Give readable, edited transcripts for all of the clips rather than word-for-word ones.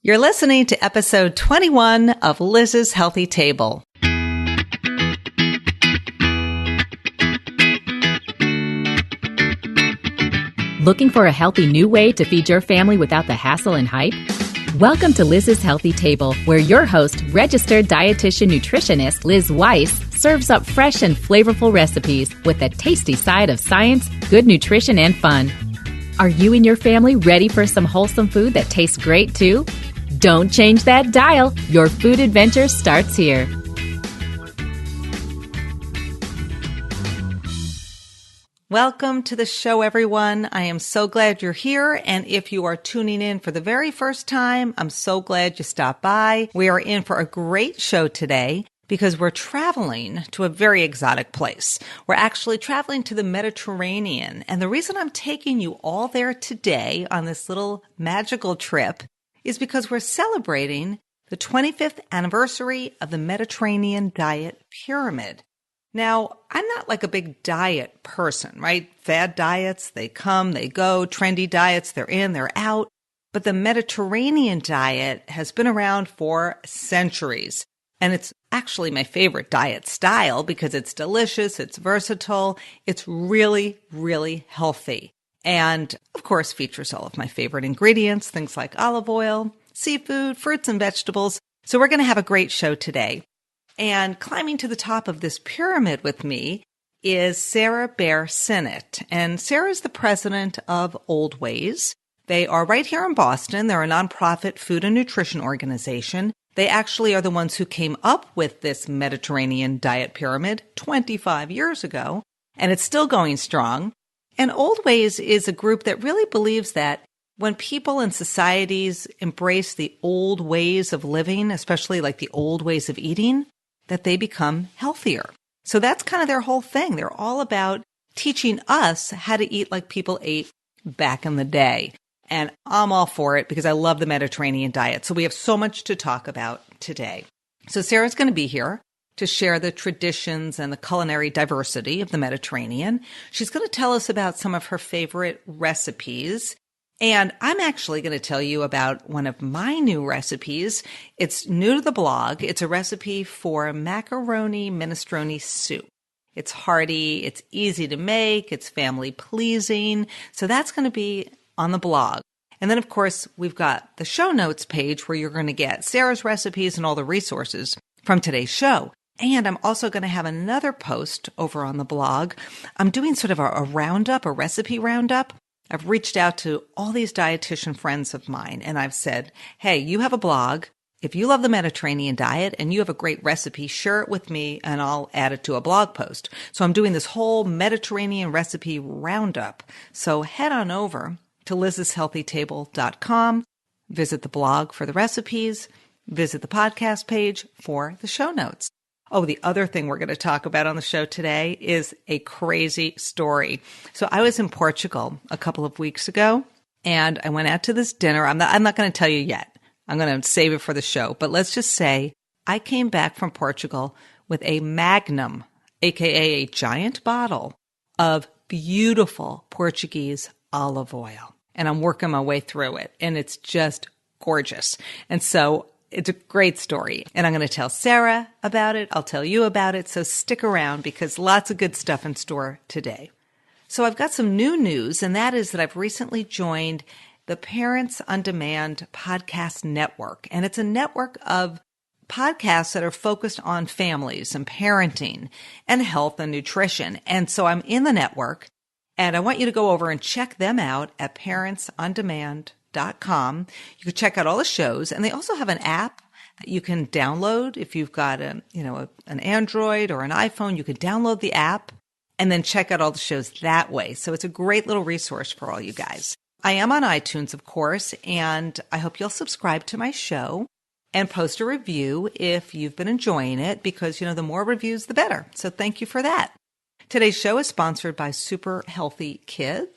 You're listening to episode 21 of Liz's Healthy Table. Looking for a healthy new way to feed your family without the hassle and hype? Welcome to Liz's Healthy Table, where your host, registered dietitian nutritionist Liz Weiss, serves up fresh and flavorful recipes with a tasty side of science, good nutrition, and fun. Are you and your family ready for some wholesome food that tastes great too? Don't change that dial. Your food adventure starts here. Welcome to the show, everyone. I am so glad you're here. And if you are tuning in for the very first time, I'm so glad you stopped by. We are in for a great show today because we're traveling to a very exotic place. We're actually traveling to the Mediterranean. And the reason I'm taking you all there today on this little magical trip is because we're celebrating the 25th anniversary of the Mediterranean Diet Pyramid. Now, I'm not like a big diet person, right? Fad diets, they come, they go. Trendy diets, they're in, they're out. But the Mediterranean diet has been around for centuries. And it's actually my favorite diet style because it's delicious, it's versatile, it's really, really healthy. And of course, features all of my favorite ingredients, things like olive oil, seafood, fruits, and vegetables. So we're going to have a great show today. And climbing to the top of this pyramid with me is Sarah Baer-Sinnott. And Sarah is the president of Old Ways. They are right here in Boston. They're a nonprofit food and nutrition organization. They actually are the ones who came up with this Mediterranean diet pyramid 25 years ago, and it's still going strong. And Old Ways is a group that really believes that when people and societies embrace the old ways of living, especially like the old ways of eating, that they become healthier. So that's kind of their whole thing. They're all about teaching us how to eat like people ate back in the day. And I'm all for it because I love the Mediterranean diet. So we have so much to talk about today. So Sarah's going to be here to share the traditions and the culinary diversity of the Mediterranean. She's going to tell us about some of her favorite recipes. And I'm actually going to tell you about one of my new recipes. It's new to the blog. It's a recipe for macaroni minestrone soup. It's hearty, it's easy to make, it's family pleasing. So that's going to be on the blog. And then, of course, we've got the show notes page where you're going to get Sarah's recipes and all the resources from today's show. And I'm also going to have another post over on the blog. I'm doing sort of a roundup, a recipe roundup. I've reached out to all these dietitian friends of mine, and I've said, hey, you have a blog. If you love the Mediterranean diet and you have a great recipe, share it with me, and I'll add it to a blog post. So I'm doing this whole Mediterranean recipe roundup. So head on over to lizshealthytable.com, visit the blog for the recipes, visit the podcast page for the show notes. Oh, the other thing we're going to talk about on the show today is a crazy story. So I was in Portugal a couple of weeks ago, and I went out to this dinner. I'm not going to tell you yet. I'm going to save it for the show. But let's just say I came back from Portugal with a Magnum, aka a giant bottle of beautiful Portuguese olive oil. And I'm working my way through it, and it's just gorgeous. And so it's a great story, and I'm going to tell Sarah about it. I'll tell you about it, so stick around because lots of good stuff in store today. So I've got some new news, and that is that I've recently joined the Parents on Demand podcast network, and it's a network of podcasts that are focused on families and parenting and health and nutrition. And so I'm in the network, and I want you to go over and check them out at parentsondemand.com. You can check out all the shows, and they also have an app that you can download. If you've got an Android or an iPhone, you can download the app and then check out all the shows that way. So it's a great little resource for all you guys. I am on iTunes, of course, and I hope you'll subscribe to my show and post a review if you've been enjoying it because, the more reviews, the better. So thank you for that. Today's show is sponsored by Super Healthy Kids.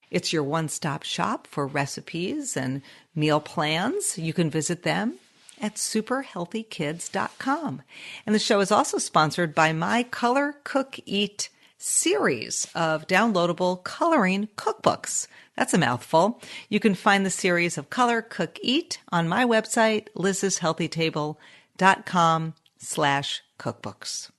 It's your one-stop shop for recipes and meal plans. You can visit them at superhealthykids.com. And the show is also sponsored by My Color Cook Eat series of downloadable coloring cookbooks. That's a mouthful. You can find the series of Color, Cook, Eat on my website, liz'shealthytable.com/cookbooks.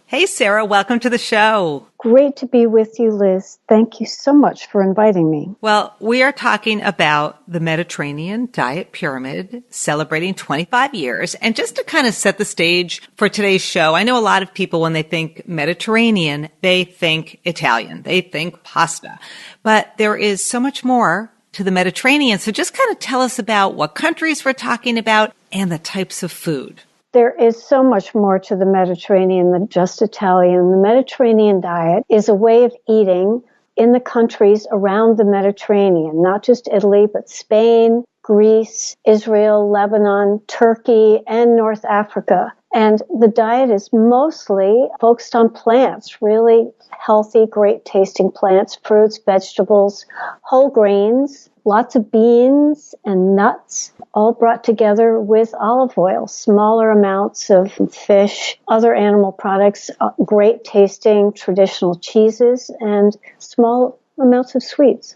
Hey, Sarah, welcome to the show. Great to be with you, Liz. Thank you so much for inviting me. Well, we are talking about the Mediterranean Diet Pyramid, celebrating 25 years. And just to kind of set the stage for today's show, I know a lot of people, when they think Mediterranean, they think Italian, they think pasta. But there is so much more to the Mediterranean. So just kind of tell us about what countries we're talking about and the types of food. There is so much more to the Mediterranean than just Italian. The Mediterranean diet is a way of eating in the countries around the Mediterranean, not just Italy, but Spain, Greece, Israel, Lebanon, Turkey, and North Africa. And the diet is mostly focused on plants, really healthy, great tasting plants, fruits, vegetables, whole grains, lots of beans and nuts, all brought together with olive oil, smaller amounts of fish, other animal products, great tasting traditional cheeses, and small amounts of sweets.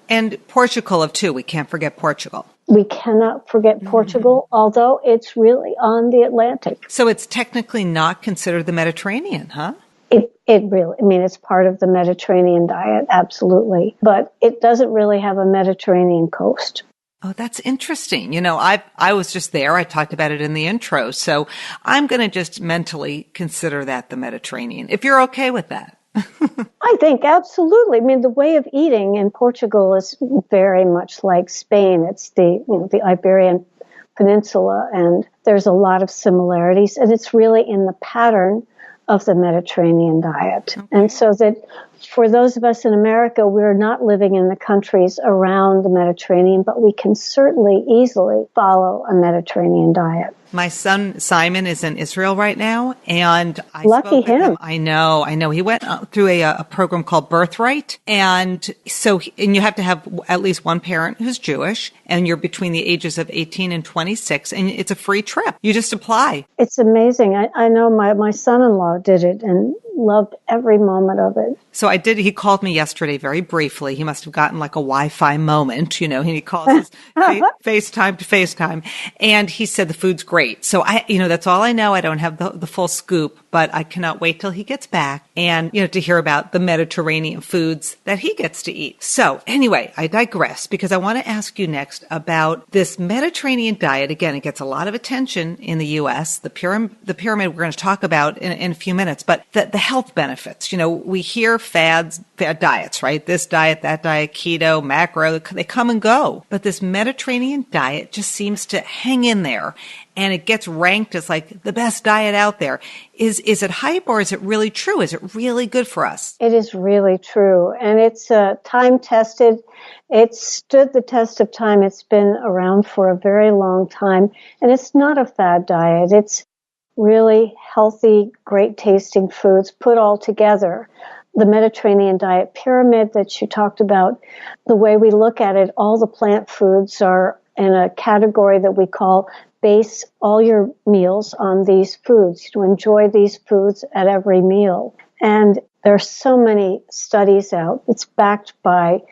And Portugal, too. We can't forget Portugal. We cannot forget Portugal, although it's really on the Atlantic. So it's technically not considered the Mediterranean, huh? It really, it's part of the Mediterranean diet, absolutely. But it doesn't really have a Mediterranean coast. Oh, that's interesting. I was just there. I talked about it in the intro. So I'm going to just mentally consider that the Mediterranean, if you're okay with that. I think absolutely. The way of eating in Portugal is very much like Spain. It's the Iberian Peninsula, and there's a lot of similarities, and it's really in the pattern of the Mediterranean diet. Okay. And so that for those of us in America, we're not living in the countries around the Mediterranean, but we can certainly easily follow a Mediterranean diet. My son, Simon, is in Israel right now, and I Lucky spoke with him. I know. He went through a program called Birthright, and you have to have at least one parent who's Jewish, and you're between the ages of 18 and 26, and it's a free trip. You just apply. It's amazing. I know my son-in-law did it and loved every moment of it. So I did. He called me yesterday very briefly. He must have gotten like a Wi-Fi moment, and he calls us FaceTime to FaceTime, and he said the food's great. So that's all I know. I don't have the full scoop, but I cannot wait till he gets back and, to hear about the Mediterranean foods that he gets to eat. So anyway, I digress because I want to ask you next about this Mediterranean diet. Again, it gets a lot of attention in the U.S. The pyramid we're going to talk about in a few minutes, but the health benefits. We hear fad diets, right? This diet, that diet, keto, macro, they come and go. But this Mediterranean diet just seems to hang in there. And it gets ranked as like the best diet out there. Is it hype or is it really true? Is it really good for us? It is really true. And it's time tested. It stood the test of time. It's been around for a very long time. And it's not a fad diet. It's really healthy, great tasting foods put all together. The Mediterranean diet pyramid that you talked about, the way we look at it, all the plant foods are in a category that we call base all your meals on these foods, to enjoy these foods at every meal. And there are so many studies out. It's backed by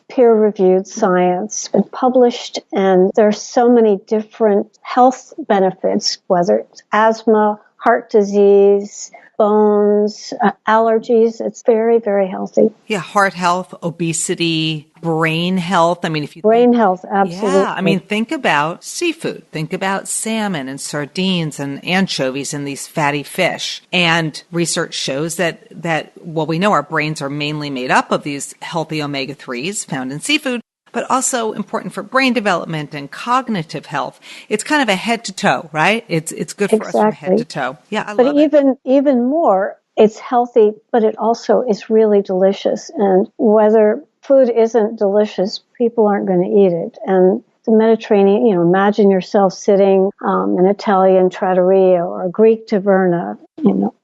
peer-reviewed science, been published, and there are so many different health benefits, whether it's asthma, heart disease, bones, allergies. It's very, very healthy. Yeah, heart health, obesity, brain health. If you brain health, absolutely. Yeah, think about seafood. Think about salmon and sardines and anchovies and these fatty fish. And research shows that we know our brains are mainly made up of these healthy omega-3s found in seafood, but also important for brain development and cognitive health. It's kind of a head to toe, right? It's good for us from head to toe. Yeah, I love it. But even more, it's healthy, but it also is really delicious. And whether food isn't delicious, people aren't going to eat it. And the Mediterranean, imagine yourself sitting in an Italian trattoria or a Greek taverna,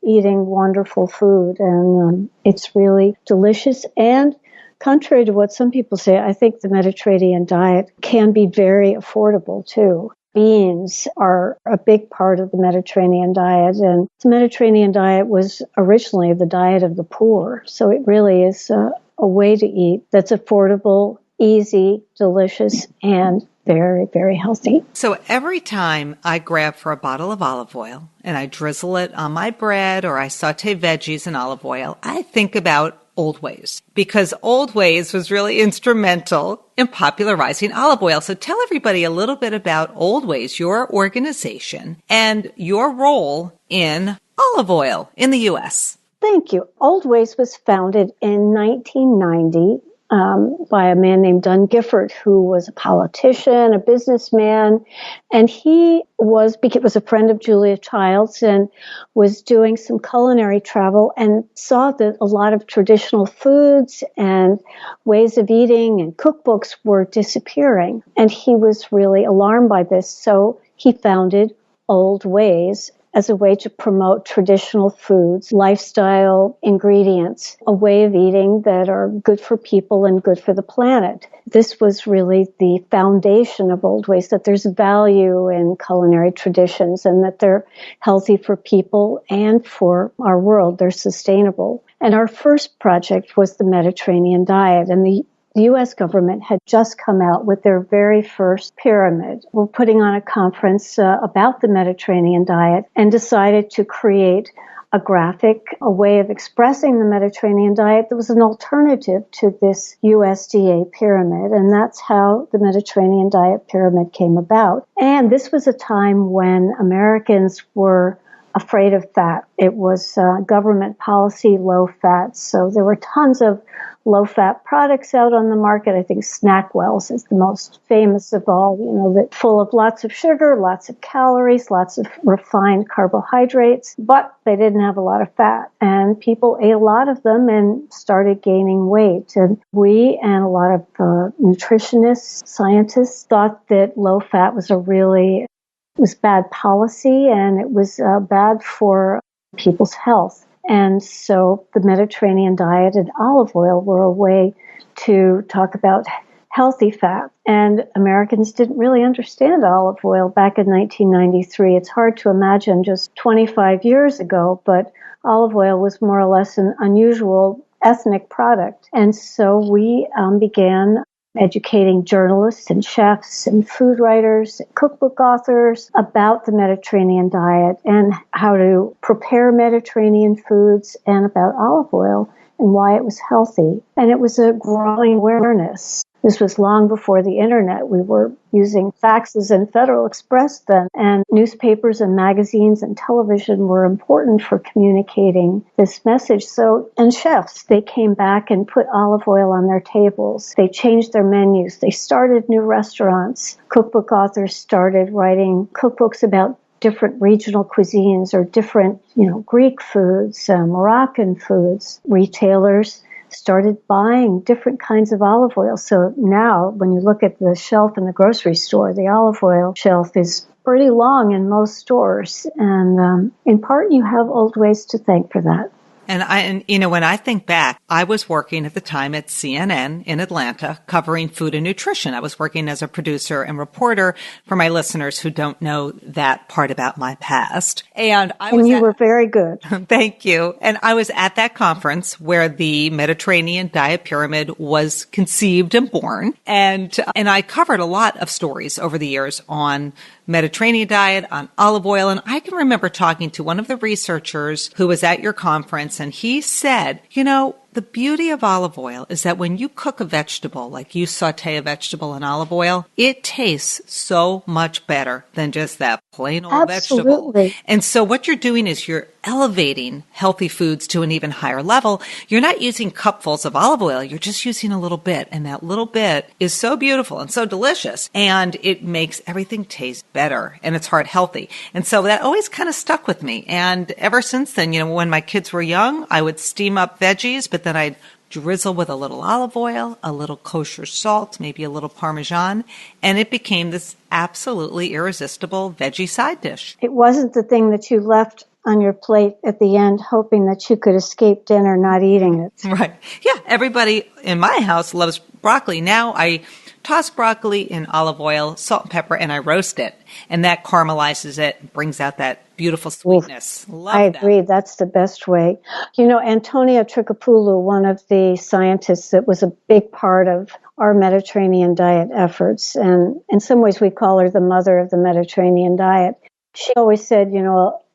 eating wonderful food. And it's really delicious. And contrary to what some people say, I think the Mediterranean diet can be very affordable too. beans are a big part of the Mediterranean diet. And the Mediterranean diet was originally the diet of the poor. So it really is a way to eat that's affordable, easy, delicious, and very, very healthy. So every time I grab for a bottle of olive oil and I drizzle it on my bread or I saute veggies in olive oil, I think about Old Ways, because Old Ways was really instrumental in popularizing olive oil. So tell everybody a little bit about Old Ways, your organization, and your role in olive oil in the U.S. Thank you. Old Ways was founded in 1990 by a man named Dunn Gifford, who was a politician, a businessman, and he was a friend of Julia Childs and was doing some culinary travel and saw that a lot of traditional foods and ways of eating and cookbooks were disappearing. And he was really alarmed by this, so he founded Old Ways as a way to promote traditional foods, lifestyle ingredients, a way of eating that are good for people and good for the planet. This was really the foundation of Old Ways, that there's value in culinary traditions and that they're healthy for people and for our world. They're sustainable. And our first project was the Mediterranean diet, and the U.S. government had just come out with their very first pyramid. We're putting on a conference about the Mediterranean diet and decided to create a graphic, a way of expressing the Mediterranean diet that was an alternative to this USDA pyramid. And that's how the Mediterranean diet pyramid came about. And this was a time when Americans were afraid of fat. It was government policy, low fat. So there were tons of low-fat products out on the market. I think Snackwell's is the most famous of all, that full of lots of sugar, lots of calories, lots of refined carbohydrates, but they didn't have a lot of fat. And people ate a lot of them and started gaining weight. And we and a lot of nutritionists, scientists thought that low-fat was was bad policy and it was bad for people's health. And so the Mediterranean diet and olive oil were a way to talk about healthy fat. And Americans didn't really understand olive oil back in 1993. It's hard to imagine just 25 years ago, but olive oil was more or less an unusual ethnic product. And so we began educating journalists and chefs and food writers, and cookbook authors about the Mediterranean diet and how to prepare Mediterranean foods and about olive oil and why it was healthy. And it was a growing awareness. This was long before the internet. We were using faxes and Federal Express then, and newspapers and magazines and television were important for communicating this message. And chefs, they came back and put olive oil on their tables. They changed their menus. They started new restaurants. Cookbook authors started writing cookbooks about different regional cuisines or different, Greek foods, Moroccan foods. Retailers started buying different kinds of olive oil. So now when you look at the shelf in the grocery store, the olive oil shelf is pretty long in most stores. And in part, you have Old Ways to thank for that. And when I think back, I was working at the time at CNN in Atlanta covering food and nutrition. I was working as a producer and reporter for my listeners who don't know that part about my past. And you were very good. Thank you. And I was at that conference where the Mediterranean Diet Pyramid was conceived and born. And I covered a lot of stories over the years on Mediterranean diet, on olive oil. And I can remember talking to one of the researchers who was at your conference, and he said, the beauty of olive oil is that when you cook a vegetable, like you saute a vegetable in olive oil, it tastes so much better than just that plain old vegetable. And so what you're doing is you're elevating healthy foods to an even higher level. You're not using cupfuls of olive oil. You're just using a little bit. And that little bit is so beautiful and so delicious. And it makes everything taste better. And it's heart healthy. And so that always kind of stuck with me. And ever since then, when my kids were young, I would steam up veggies, but then I'd drizzle with a little olive oil, a little kosher salt, maybe a little Parmesan, and it became this absolutely irresistible veggie side dish. It wasn't the thing that you left on your plate at the end, hoping that you could escape dinner not eating it. Right. Yeah. Everybody in my house loves broccoli. Now I toss broccoli in olive oil, salt and pepper, and I roast it. And that caramelizes it, brings out that beautiful sweetness. Love I agree. That's the best way. Antonia Trikopoulou, one of the scientists that was a big part of our Mediterranean diet efforts, and in some ways we call her the mother of the Mediterranean diet. She always said,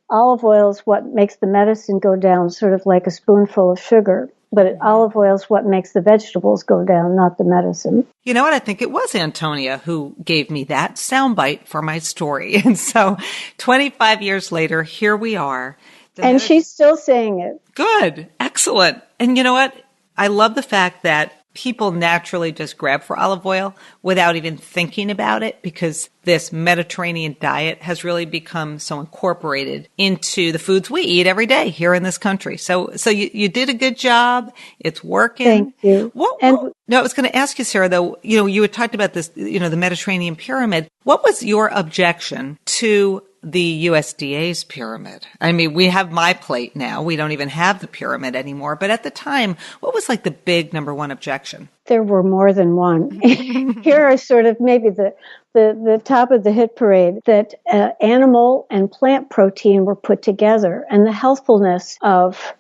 olive oil is what makes the medicine go down, sort of like a spoonful of sugar. But olive oil is what makes the vegetables go down, not the medicine. You know what? I think it was Antonia who gave me that soundbite for my story. And so 25 years later, here we are. And she's still saying it. Good. Excellent. And you know what? I love the fact that people naturally just grab for olive oil without even thinking about it, because this Mediterranean diet has really become so incorporated into the foods we eat every day here in this country. So you did a good job. It's working. Thank you. No, I was going to ask you, Sarah, though, you had talked about this, the Mediterranean pyramid. What was your objection to the USDA's pyramid? I mean, we have My Plate now. We don't even have the pyramid anymore. But at the time, what was like the big number one objection? There were more than one. Here are sort of maybe the top of the hit parade, that animal and plant protein were put together. And the healthfulness of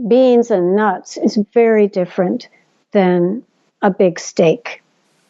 beans and nuts is very different than a big steak.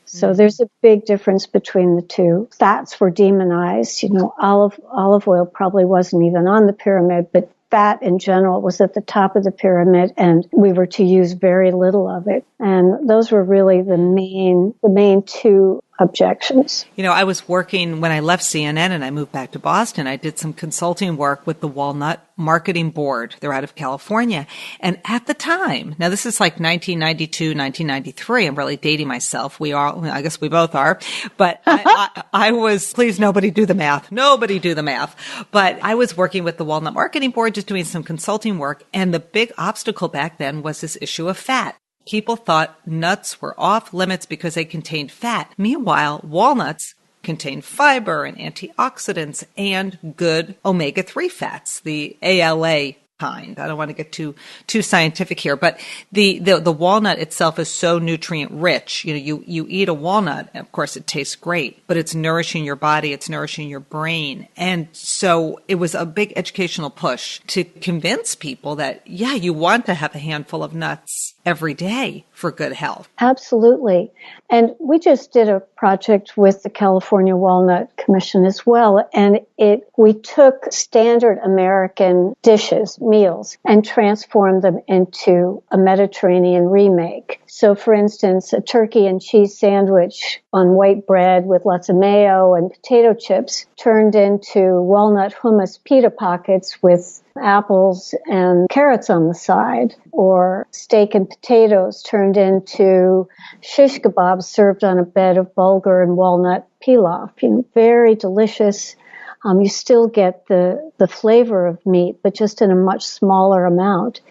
So there's a big difference between the two. Fats were demonized. Olive oil probably wasn't even on the pyramid, but fat in general was at the top of the pyramid, and we were to use very little of it. And those were really the main two objections. I was working when I left CNN and I moved back to Boston. I did some consulting work with the Walnut Marketing Board. They're out of California. And at the time, now this is like 1992, 1993. I'm really dating myself. I guess we both are. But I was, please nobody do the math. Nobody do the math. But I was working with the Walnut Marketing Board, just doing some consulting work. And the big obstacle back then was this issue of fat. People thought nuts were off limits because they contained fat. Meanwhile, walnuts contain fiber and antioxidants and good omega-3 fats, the ALA kind. I don't want to get too scientific here, but the walnut itself is so nutrient rich. You eat a walnut, and of course it tastes great, but it's nourishing your body, it's nourishing your brain. And so it was a big educational push to convince people that, you want to have a handful of nuts every day for good health. Absolutely. And we just did a project with the California Walnut Commission as well. And we took standard American dishes, meals, and transformed them into a Mediterranean remake. So for instance, a turkey and cheese sandwich on white bread with lots of mayo and potato chips turned into walnut hummus pita pockets with apples and carrots on the side, or steak and potatoes turned into shish kebabs served on a bed of bulgur and walnut pilaf. Very delicious. You still get the flavor of meat, but just in a much smaller amount.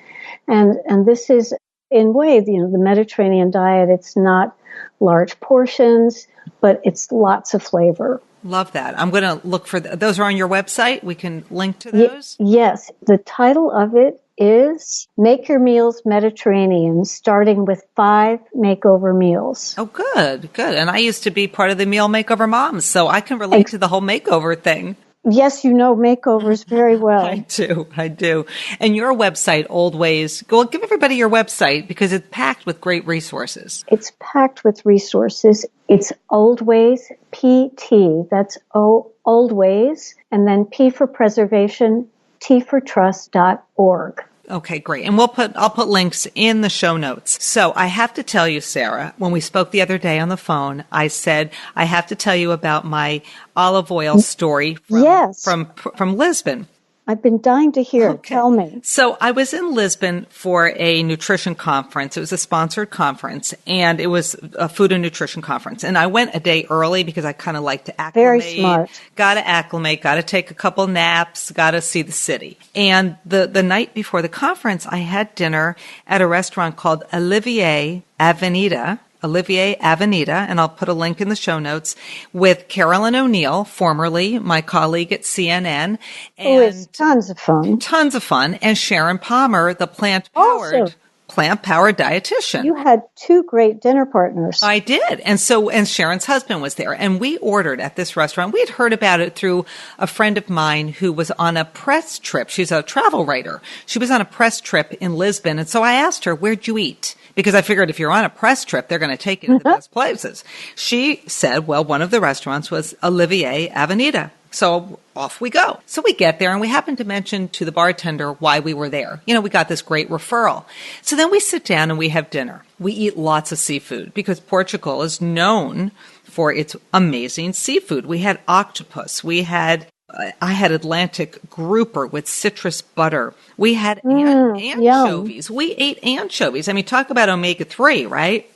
And this is, in a way, the Mediterranean diet. It's not large portions, but it's lots of flavor. Love that. I'm going to look for those are on your website. We can link to those. Yes. The title of it is Make Your Meals Mediterranean, starting with 5 makeover meals. Oh, good. And I used to be part of the Meal Makeover Moms, so I can relate to the whole makeover thing. Yes, you know makeovers very well. I do. And your website, Old Ways, give everybody your website because it's packed with great resources. It's packed with resources. It's Old Ways PT. That's Old Ways. And then P for preservation, tfortrust.org. Okay, great. And I'll put links in the show notes. So I have to tell you, Sarah, when we spoke the other day on the phone, I said, I have to tell you about my olive oil story from Lisbon. I've been dying to hear. Okay. Tell me. So I was in Lisbon for a nutrition conference. It was a sponsored conference, and it was a food and nutrition conference. And I went a day early because I kind of like to acclimate. Very smart. Got to acclimate, got to take a couple naps, got to see the city. And the night before the conference, I had dinner at a restaurant called Olivier Avenida, and I'll put a link in the show notes, with Carolyn O'Neill, formerly my colleague at CNN. Who is tons of fun. And Sharon Palmer, the plant-powered plant-powered dietitian. You had two great dinner partners. I did. And Sharon's husband was there. And we ordered at this restaurant. We had heard about it through a friend of mine who was on a press trip. She's a travel writer. She was on a press trip in Lisbon. And so I asked her, where'd you eat? Because I figured if you're on a press trip, they're going to take you to the best places. She said, well, one of the restaurants was Olivier Avenida. So off we go. So we get there and we happen to mention to the bartender why we were there. We got this great referral. So then we sit down and we have dinner. We eat lots of seafood because Portugal is known for its amazing seafood. We had octopus. I had Atlantic grouper with citrus butter. We had anchovies. Yum. We ate anchovies. I mean, talk about omega-3, right?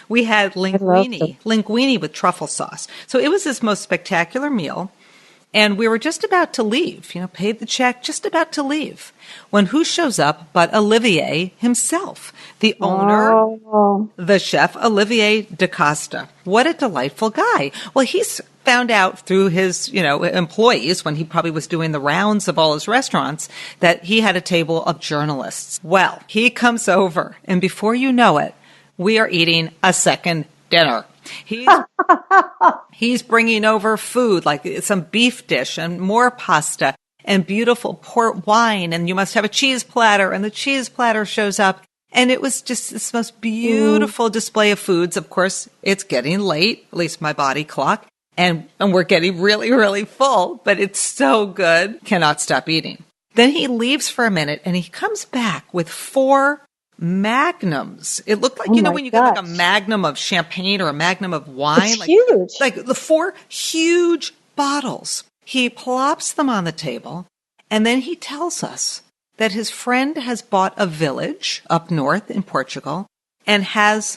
We had linguine with truffle sauce. So it was this most spectacular meal. And we were just about to leave, paid the check, just about to leave, when who shows up but Olivier himself, the owner, the chef, Olivier da Costa. What a delightful guy. Well, he's found out through his, employees when he probably was doing the rounds of all his restaurants that he had a table of journalists. Well, he comes over, and before you know it, we are eating a second dinner. He's bringing over food, like some beef dish and more pasta and beautiful port wine. And you must have a cheese platter. And the cheese platter shows up. And it was just this most beautiful display of foods. Of course, it's getting late, at least my body clock. And we're getting really, really full. But it's so good. Cannot stop eating. Then he leaves for a minute and he comes back with 4 magnums. It looked like, when you get like a magnum of champagne or a magnum of wine. It's huge. Like the 4 huge bottles. He plops them on the table and then he tells us that his friend has bought a village up north in Portugal and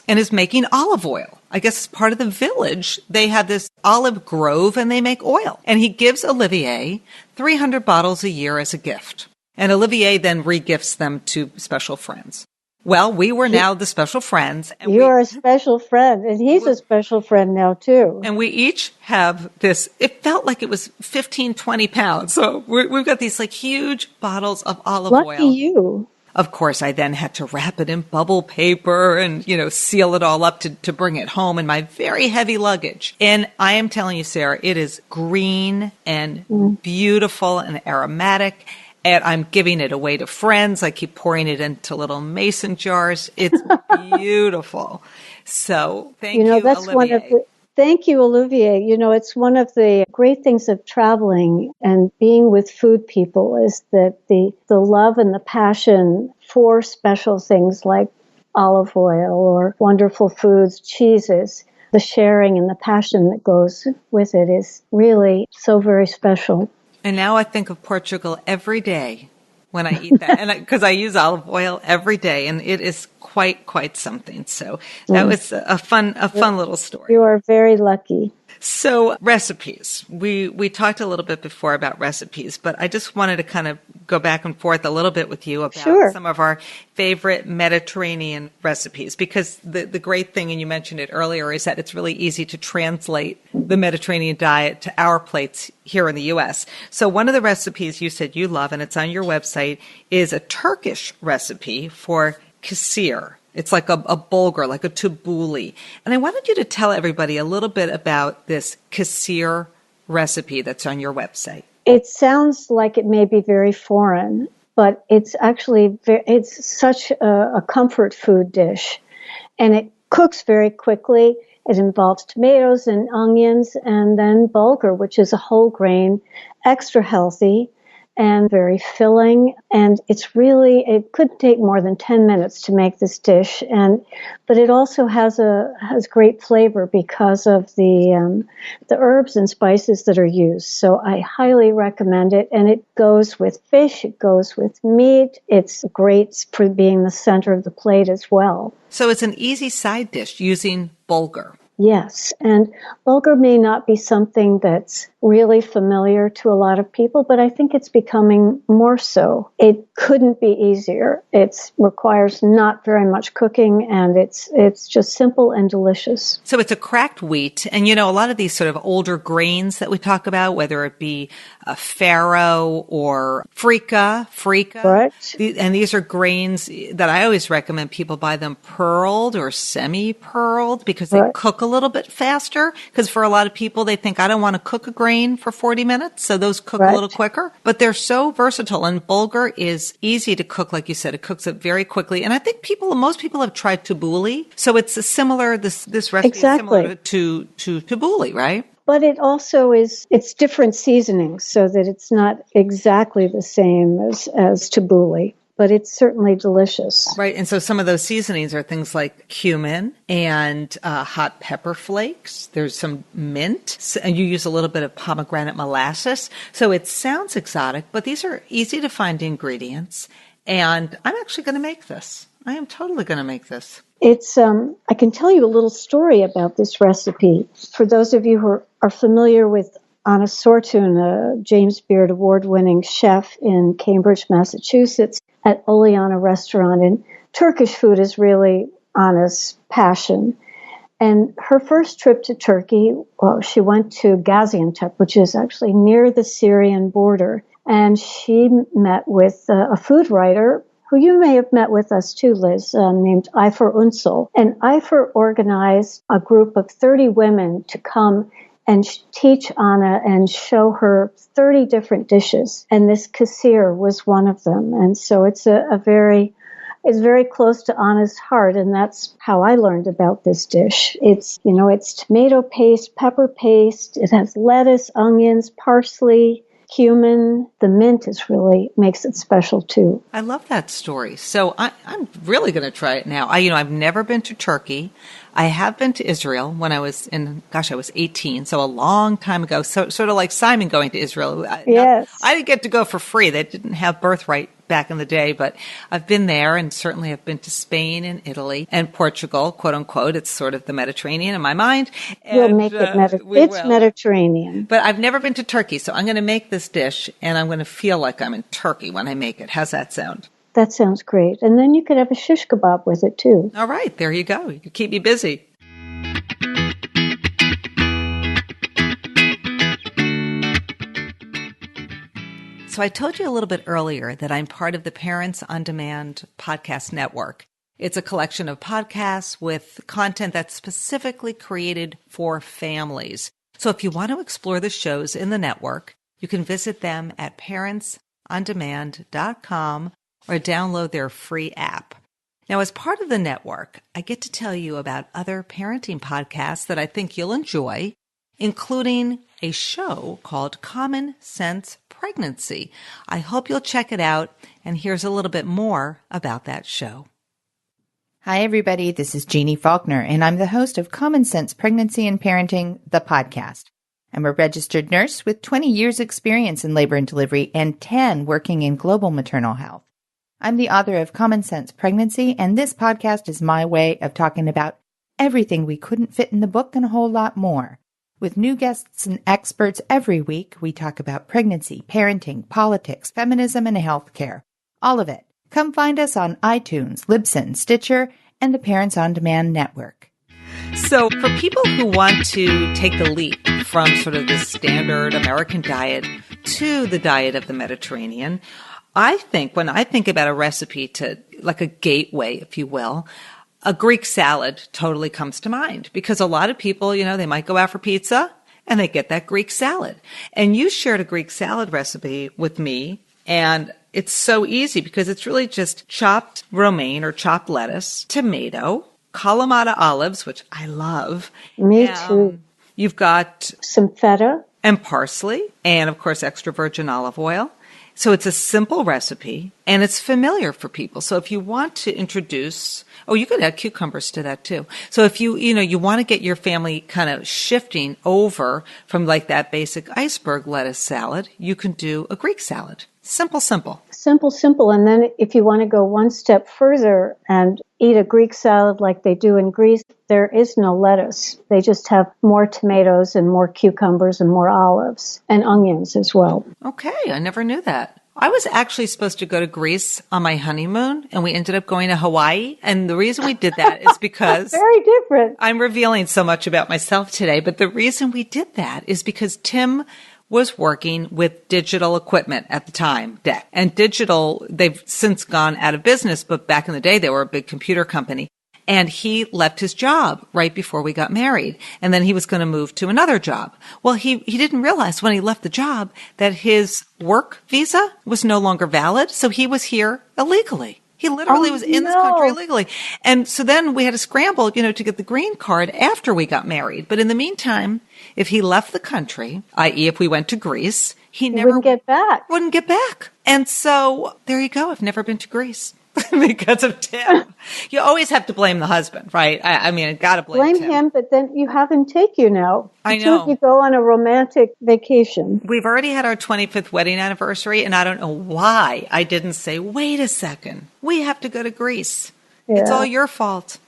is making olive oil. I guess as part of the village, they have this olive grove and they make oil. And he gives Olivier 300 bottles a year as a gift. And Olivier then regifts them to special friends. Well, we were now the special friends. And You're a special friend, and he's a special friend now, too. And we each have this, it felt like it was 15, 20 pounds. So we've got these like huge bottles of olive oil. Lucky you. Of course, I then had to wrap it in bubble paper and, seal it all up to bring it home in my very heavy luggage. And I am telling you, Sarah, it is green and beautiful and aromatic. And I'm giving it away to friends. I keep pouring it into little mason jars. It's beautiful. So thank you, that's Olivier. Thank you, Olivier. It's one of the great things of traveling and being with food people is that the love and the passion for special things like olive oil or wonderful foods, cheeses, the sharing and the passion that goes with it is really so very special. And now I think of Portugal every day when I eat that, and because I use olive oil every day, and it is quite something. So that was a fun little story. You are very lucky. So recipes. We talked a little bit before about recipes, but I just wanted to kind of go back and forth a little bit with you about some of our favorite Mediterranean recipes, because the great thing, and you mentioned it earlier, is that it's really easy to translate the Mediterranean diet to our plates here in the U.S. So one of the recipes you said you love, and it's on your website, is a Turkish recipe for kefir. It's like a bulgur, like a tabbouleh. And I wanted you to tell everybody a little bit about this kefir recipe that's on your website. It sounds like it may be very foreign, but it's actually it's such a comfort food dish. And it cooks very quickly. It involves tomatoes and onions and then bulgur, which is a whole grain, extra healthy and very filling. And it could take more than 10 minutes to make this dish. But it also has great flavor because of the herbs and spices that are used. So I highly recommend it. And it goes with fish. It goes with meat. It's great for being the center of the plate as well. So it's an easy side dish using bulgur. Yes, and bulgur may not be something that's really familiar to a lot of people, but I think it's becoming more so. It couldn't be easier. It requires not very much cooking, and it's just simple and delicious. So it's a cracked wheat. And, a lot of these sort of older grains that we talk about, whether it be a farro or freekeh. Correct. And these are grains that I always recommend people buy them pearled or semi-pearled because they cook a little bit faster. Because for a lot of people, they think, I don't want to cook a grain for 40 minutes. So those cook a little quicker. But they're so versatile. And bulgur is easy to cook. Like you said, it cooks up very quickly. And I think most people have tried tabbouleh. So it's a similar, this recipe is similar to tabbouleh, right? But it also it's different seasonings so that it's not exactly the same as tabbouleh, but it's certainly delicious. Right. And so some of those seasonings are things like cumin and hot pepper flakes. There's some mint, and you use a little bit of pomegranate molasses. So it sounds exotic, but these are easy to find ingredients. And I'm actually going to make this. I am totally going to make this. It's, I can tell you a little story about this recipe. For those of you who are familiar with Anna Sortun, a James Beard award-winning chef in Cambridge, Massachusetts, at Oleana restaurant. And Turkish food is really Anna's passion. And her first trip to Turkey, she went to Gaziantep, which is actually near the Syrian border. And she met with a food writer who you may have met with us too, Liz, named Ayfer Unsal. And Ayfer organized a group of 30 women to come and teach Anna and show her 30 different dishes. And this kasir was one of them. And so it's it's very close to Anna's heart. And that's how I learned about this dish. It's tomato paste, pepper paste. It has lettuce, onions, parsley, cumin. The mint really makes it special too. I love that story. So I'm really going to try it now. I've never been to Turkey. I have been to Israel when I was I was 18, so a long time ago. So sort of like Simon going to Israel. Yes. I didn't get to go for free. They didn't have birthright back in the day, but I've been there, and certainly I've been to Spain and Italy and Portugal, quote unquote. It's sort of the Mediterranean in my mind. We'll make it Mediterranean. But I've never been to Turkey, so I'm going to make this dish, and I'm going to feel like I'm in Turkey when I make it. How's that sound? That sounds great. And then you could have a shish kebab with it too. All right, there you go. You can keep me busy. So I told you a little bit earlier that I'm part of the Parents on Demand podcast network. It's a collection of podcasts with content that's specifically created for families. So if you want to explore the shows in the network, you can visit them at parentsondemand.com or download their free app. Now, as part of the network, I get to tell you about other parenting podcasts that I think you'll enjoy, including a show called Common Sense Pregnancy. I hope you'll check it out, and here's a little bit more about that show. Hi, everybody. This is Jeannie Faulkner, and I'm the host of Common Sense Pregnancy and Parenting, the podcast. I'm a registered nurse with 20 years experience in labor and delivery and 10 working in global maternal health. I'm the author of Common Sense Pregnancy, and this podcast is my way of talking about everything we couldn't fit in the book and a whole lot more. With new guests and experts every week, we talk about pregnancy, parenting, politics, feminism, and healthcare. All of it. Come find us on iTunes, Libsyn, Stitcher, and the Parents on Demand network. So for people who want to take the leap from sort of the standard American diet to the diet of the Mediterranean, I think when I think about a recipe to like a gateway, if you will, a Greek salad totally comes to mind because a lot of people, they might go out for pizza and they get that Greek salad. And you shared a Greek salad recipe with me, and it's so easy because it's really just chopped romaine or chopped lettuce, tomato, Kalamata olives, which I love. Me too. You've got some feta and parsley, and of course extra virgin olive oil. So it's a simple recipe, and it's familiar for people. So if you want to introduce, you could add cucumbers to that too. So if you want to get your family kind of shifting over from like that basic iceberg lettuce salad, you can do a Greek salad. Simple, simple. Simple, simple. And then if you want to go one step further and eat a Greek salad like they do in Greece, there is no lettuce. They just have more tomatoes and more cucumbers and more olives and onions as well. Okay, I never knew that. I was actually supposed to go to Greece on my honeymoon, and we ended up going to Hawaii. And the reason we did that is because Very different. I'm revealing so much about myself today, but the reason we did that is because Tim was working with Digital Equipment at the time, DEC. And Digital, they've since gone out of business, but back in the day, they were a big computer company. And he left his job right before we got married. And then he was going to move to another job. Well, he didn't realize when he left the job that his work visa was no longer valid. So he was here illegally. He literally was in this country illegally. And so then we had to scramble, to get the green card after we got married. But in the meantime, if he left the country, i.e. if we went to Greece, he never wouldn't get back. Wouldn't get back. And so there you go. I've never been to Greece. Because of Tim. You always have to blame the husband, right? I mean, I got to blame Tim. him, but then you have him take you now. I know. You go on a romantic vacation. We've already had our 25th wedding anniversary, and I don't know why I didn't say, wait a second, we have to go to Greece. Yeah. It's all your fault.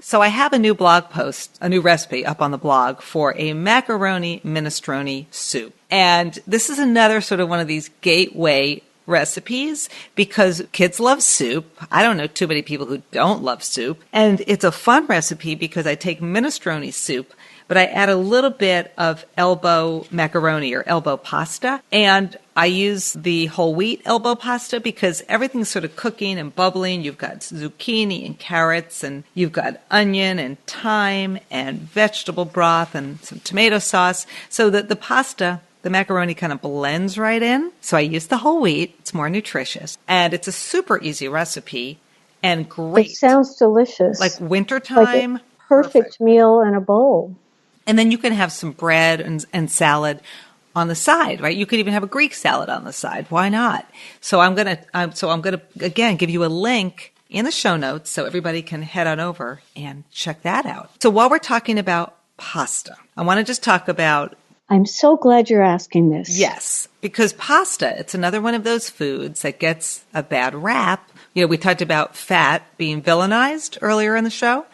So I have a new blog post, a new recipe up on the blog for a macaroni minestrone soup. And this is another sort of one of these gateway recipes because kids love soup. I don't know too many people who don't love soup. And it's a fun recipe because I take minestrone soup, but I add a little bit of elbow macaroni or elbow pasta. And I use the whole wheat elbow pasta because everything's sort of cooking and bubbling. You've got zucchini and carrots, and you've got onion and thyme and vegetable broth and some tomato sauce. So that the pasta, the macaroni kind of blends right in. So I use the whole wheat. It's more nutritious. And it's a super easy recipe and great. It sounds delicious. Like wintertime. Like a perfect meal in a bowl. And then you can have some bread and salad on the side, right? You could even have a Greek salad on the side. Why not? So I'm going to again give you a link in the show notes so everybody can head on over and check that out. So while we're talking about pasta, I want to just talk about. I'm so glad you're asking this. Yes, because pasta, it's another one of those foods that gets a bad rap. We talked about fat being villainized earlier in the show,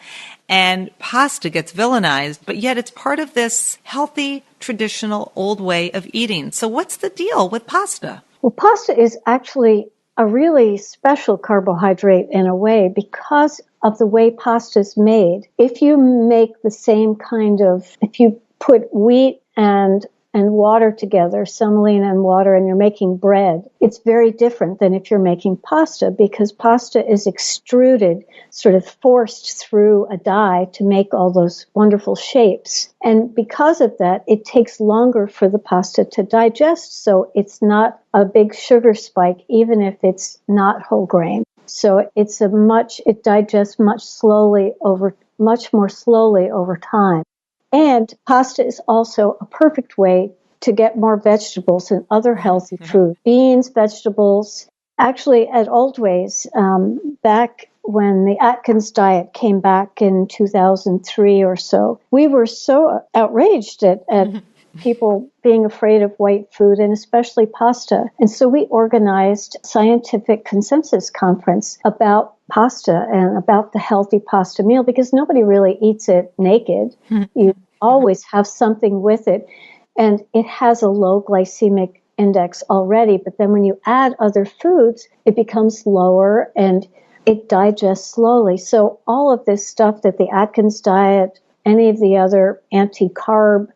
and pasta gets villainized, but yet it's part of this healthy, traditional, old way of eating. So what's the deal with pasta? Well, pasta is actually a really special carbohydrate in a way because of the way pasta is made. If you make the same if you put wheat and water together, semolina and water, and you're making bread, it's very different than if you're making pasta because pasta is extruded, sort of forced through a die to make all those wonderful shapes. And because of that, it takes longer for the pasta to digest, so it's not a big sugar spike, even if it's not whole grain. So it digests much more slowly over time. And pasta is also a perfect way to get more vegetables and other healthy food. Beans, vegetables. Actually, at Oldways, back when the Atkins diet came back in 2003 or so, we were so outraged at people being afraid of white food and especially pasta. And so we organized a scientific consensus conference about pasta and about the healthy pasta meal because nobody really eats it naked. You always have something with it. And it has a low glycemic index already. But then when you add other foods, it becomes lower and it digests slowly. So all of this stuff that the Atkins diet, any of the other anti-carb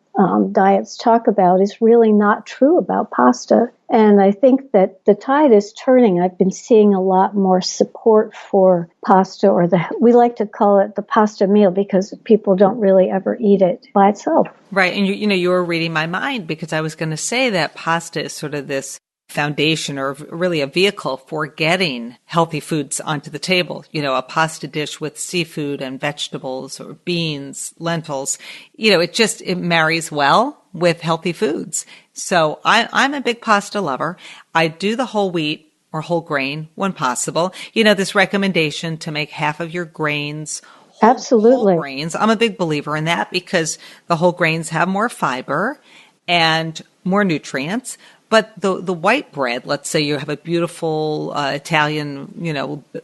diets talk about is really not true about pasta. And I think that the tide is turning. I've been seeing a lot more support for pasta, or we like to call it the pasta meal because people don't really ever eat it by itself. Right. And you were reading my mind because I was going to say that pasta is sort of this foundation or really a vehicle for getting healthy foods onto the table. A pasta dish with seafood and vegetables or beans, lentils, it marries well with healthy foods. So I'm a big pasta lover. I do the whole wheat or whole grain when possible. This recommendation to make half of your grains Absolutely. Whole grains. I'm a big believer in that because the whole grains have more fiber and more nutrients. But the white bread, let's say you have a beautiful Italian,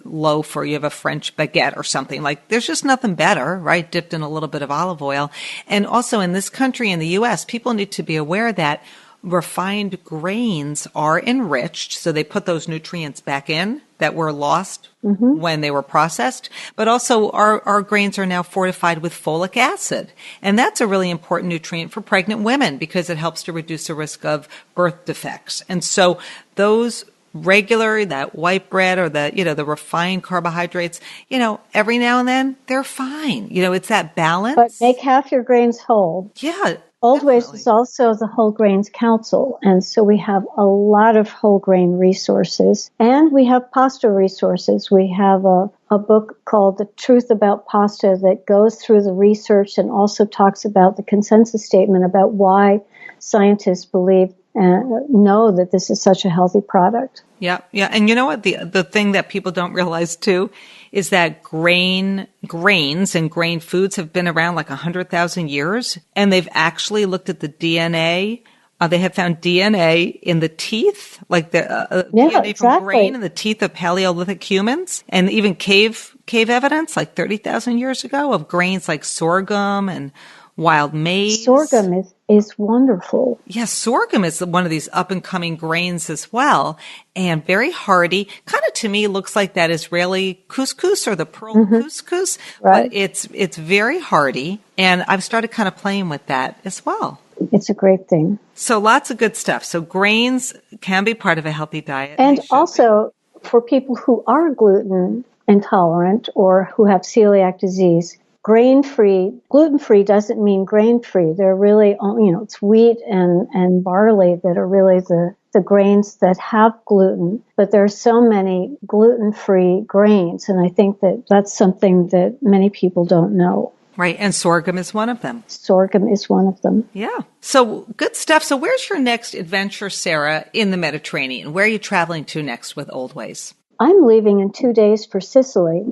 loaf, or you have a French baguette or something, like there's just nothing better, right? Dipped in a little bit of olive oil. And also in this country, in the U.S., people need to be aware that refined grains are enriched, so they put those nutrients back in that were lost when they were processed. But also our grains are now fortified with folic acid. And that's a really important nutrient for pregnant women because it helps to reduce the risk of birth defects. And so those regular, that white bread or the refined carbohydrates, every now and then they're fine. It's that balance. But make half your grains whole. Yeah. Old Ways is also the Whole Grains Council, and so we have a lot of whole grain resources, and we have pasta resources. We have a book called The Truth About Pasta that goes through the research and also talks about the consensus statement about why scientists believe and know that this is such a healthy product. Yeah. And you know what? The thing that people don't realize too is that grains and grain foods have been around like 100,000 years, and they've actually looked at the DNA. They have found DNA in the teeth, like the DNA from grain in the teeth of Paleolithic humans, and even cave evidence like 30,000 years ago of grains like sorghum and wild maize. Sorghum is wonderful. Yes, sorghum is one of these up-and-coming grains as well, and very hardy. Kind of, to me, looks like that Israeli couscous or the pearl couscous, right. But it's very hardy, and I've started kind of playing with that as well. It's a great thing. So lots of good stuff. So grains can be part of a healthy diet. And also, for people who are gluten intolerant or who have celiac disease, grain-free, gluten-free doesn't mean grain-free. They're really, it's wheat and barley that are really the grains that have gluten. But there are so many gluten-free grains, and I think that that's something that many people don't know. Right, and sorghum is one of them. Sorghum is one of them. Yeah. So good stuff. So where's your next adventure, Sarah, in the Mediterranean? Where are you traveling to next with Old Ways? I'm leaving in 2 days for Sicily,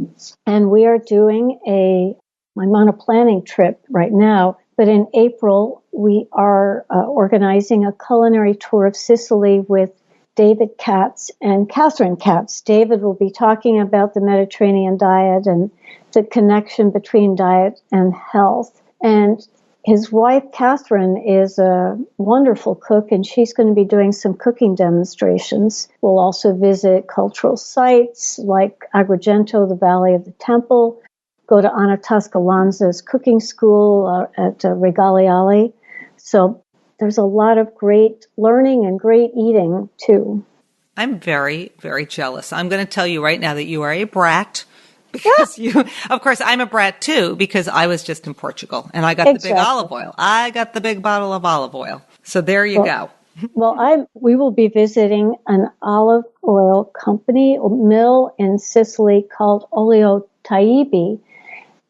and we are doing I'm on a planning trip right now, but in April, we are organizing a culinary tour of Sicily with David Katz and Catherine Katz. David will be talking about the Mediterranean diet and the connection between diet and health. And his wife, Catherine, is a wonderful cook, and she's going to be doing some cooking demonstrations. We'll also visit cultural sites like Agrigento, the Valley of the Temple, go to Anna Toscalanza's cooking school at Regaliali. So there's a lot of great learning and great eating, too. I'm very, very jealous. I'm going to tell you right now that you are a brat. Because of course, I'm a brat too, because I was just in Portugal and I got the big olive oil. I got the big bottle of olive oil. So there you go. Well, we will be visiting an olive oil company, a mill in Sicily called Olio Taibi.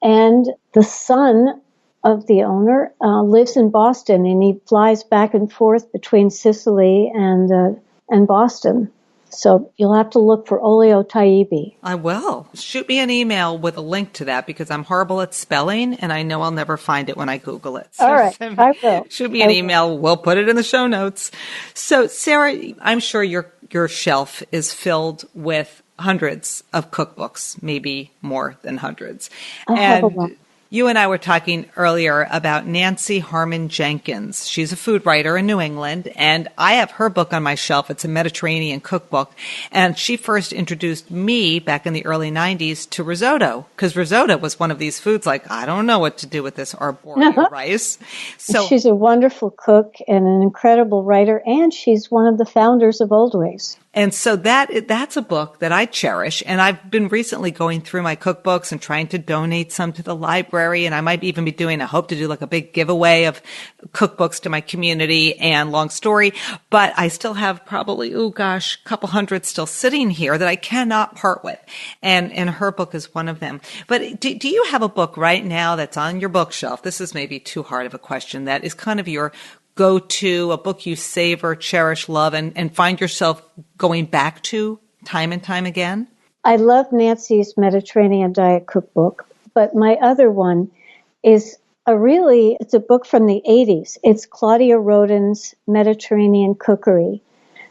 And the son of the owner lives in Boston, and he flies back and forth between Sicily and Boston. So you'll have to look for Olio Taibi. I will. Shoot me an email with a link to that because I'm horrible at spelling and I know I'll never find it when I Google it. So all right, I will. Shoot me an email. We'll put it in the show notes. So Sarah, I'm sure your shelf is filled with hundreds of cookbooks, maybe more than hundreds. I have a lot. You and I were talking earlier about Nancy Harmon Jenkins. She's a food writer in New England, and I have her book on my shelf. It's a Mediterranean cookbook, and she first introduced me back in the early 90s to risotto, because risotto was one of these foods like, I don't know what to do with this arborio rice. So she's a wonderful cook and an incredible writer, and she's one of the founders of Old Ways. And so that's a book that I cherish. And I've been recently going through my cookbooks and trying to donate some to the library. And I might even be I hope to do like a big giveaway of cookbooks to my community, and long story. But I still have probably, a couple hundred still sitting here that I cannot part with. And her book is one of them. But do you have a book right now that's on your bookshelf? This is maybe too hard of a question. That is kind of your go-to, a book you savor, cherish, love, and find yourself going back to time and time again? I love Nancy's Mediterranean Diet Cookbook, but my other one is it's a book from the 80s. It's Claudia Roden's Mediterranean Cookery.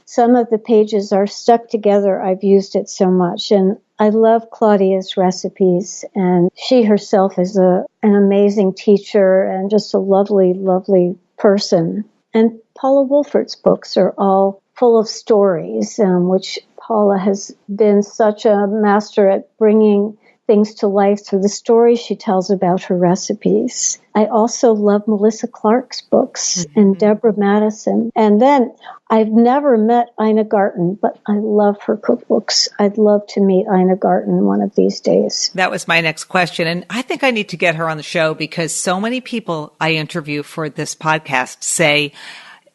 some of the pages are stuck together. I've used it so much. And I love Claudia's recipes. And she herself is an amazing teacher and just a lovely, lovely person. And Paula Wolfert's books are all full of stories, which Paula has been such a master at bringing things to life through the stories she tells about her recipes. I also love Melissa Clark's books and Deborah Madison. And then I've never met Ina Garten, but I love her cookbooks. I'd love to meet Ina Garten one of these days. That was my next question. And I think I need to get her on the show because so many people I interview for this podcast say,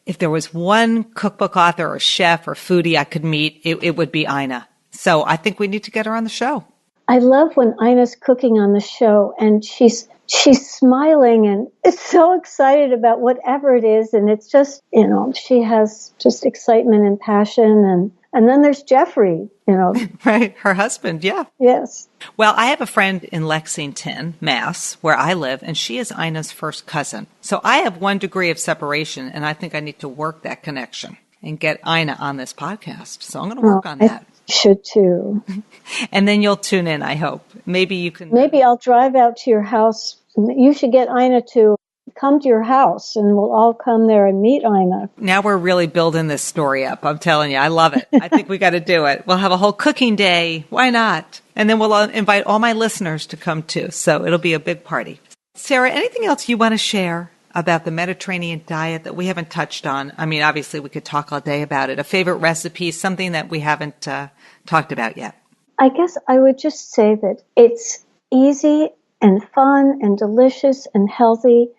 if there was one cookbook author or chef or foodie I could meet, it would be Ina. So I think we need to get her on the show. I love when Ina's cooking on the show and she's smiling and is so excited about whatever it is. And it's just, she has just excitement and passion. And then there's Jeffrey, Right. Her husband. Yeah. Yes. Well, I have a friend in Lexington, Mass, where I live, and she is Ina's first cousin. So I have 1 degree of separation, and I think I need to work that connection and get Ina on this podcast. So I'm going to work on that. Should too. And then you'll tune in, I hope. Maybe you can. Maybe I'll drive out to your house. You should get Ina to come to your house and we'll all come there and meet Ina. Now we're really building this story up. I'm telling you, I love it. I think we got to do it. We'll have a whole cooking day. Why not? And then we'll invite all my listeners to come too. So it'll be a big party. Sarah, anything else you want to share about the Mediterranean diet that we haven't touched on? I mean, obviously we could talk all day about it. A favorite recipe, something that we haven't talked about yet. I guess I would just say that it's easy and fun and delicious and healthy,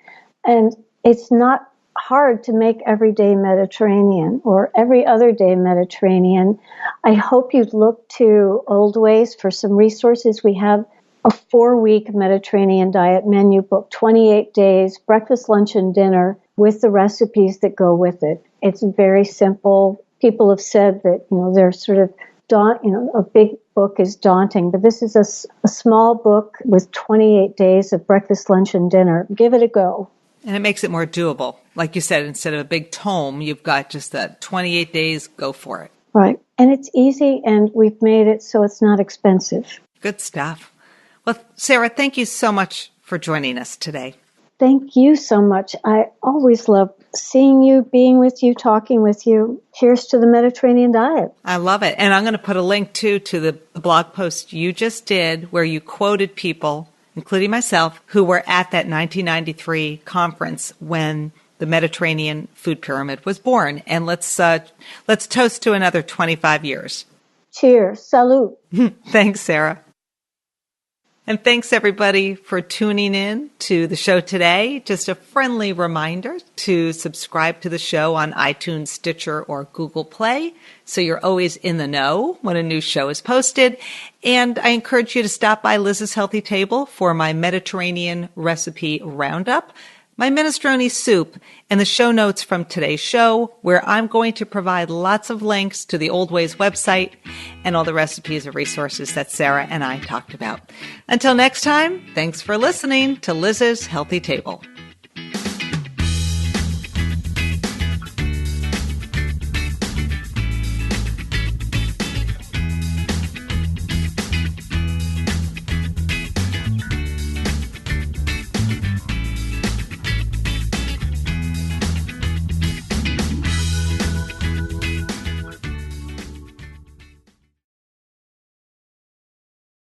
and it's not hard to make everyday Mediterranean or every other day Mediterranean. I hope you'd look to Old Ways for some resources. We have a 4-week Mediterranean diet menu book, 28 days, breakfast, lunch, and dinner with the recipes that go with it. It's very simple. People have said that, they're sort of a big book is daunting, but this is a small book with 28 days of breakfast, lunch, and dinner. Give it a go. And it makes it more doable. Like you said, instead of a big tome, you've got just that 28 days, go for it. Right. And it's easy, and we've made it so it's not expensive. Good stuff. Well, Sarah, thank you so much for joining us today. Thank you so much. I always love seeing you, being with you, talking with you. Cheers to the Mediterranean diet. I love it. And I'm going to put a link, to the blog post you just did where you quoted people, including myself, who were at that 1993 conference when the Mediterranean food pyramid was born. And let's toast to another 25 years. Cheers. Salud. Thanks, Sarah. And thanks, everybody, for tuning in to the show today. Just a friendly reminder to subscribe to the show on iTunes, Stitcher, or Google Play, so you're always in the know when a new show is posted. And I encourage you to stop by Liz's Healthy Table for my Mediterranean recipe roundup, my minestrone soup, and the show notes from today's show, where I'm going to provide lots of links to the Old Ways website and all the recipes and resources that Sarah and I talked about. Until next time, thanks for listening to Liz's Healthy Table.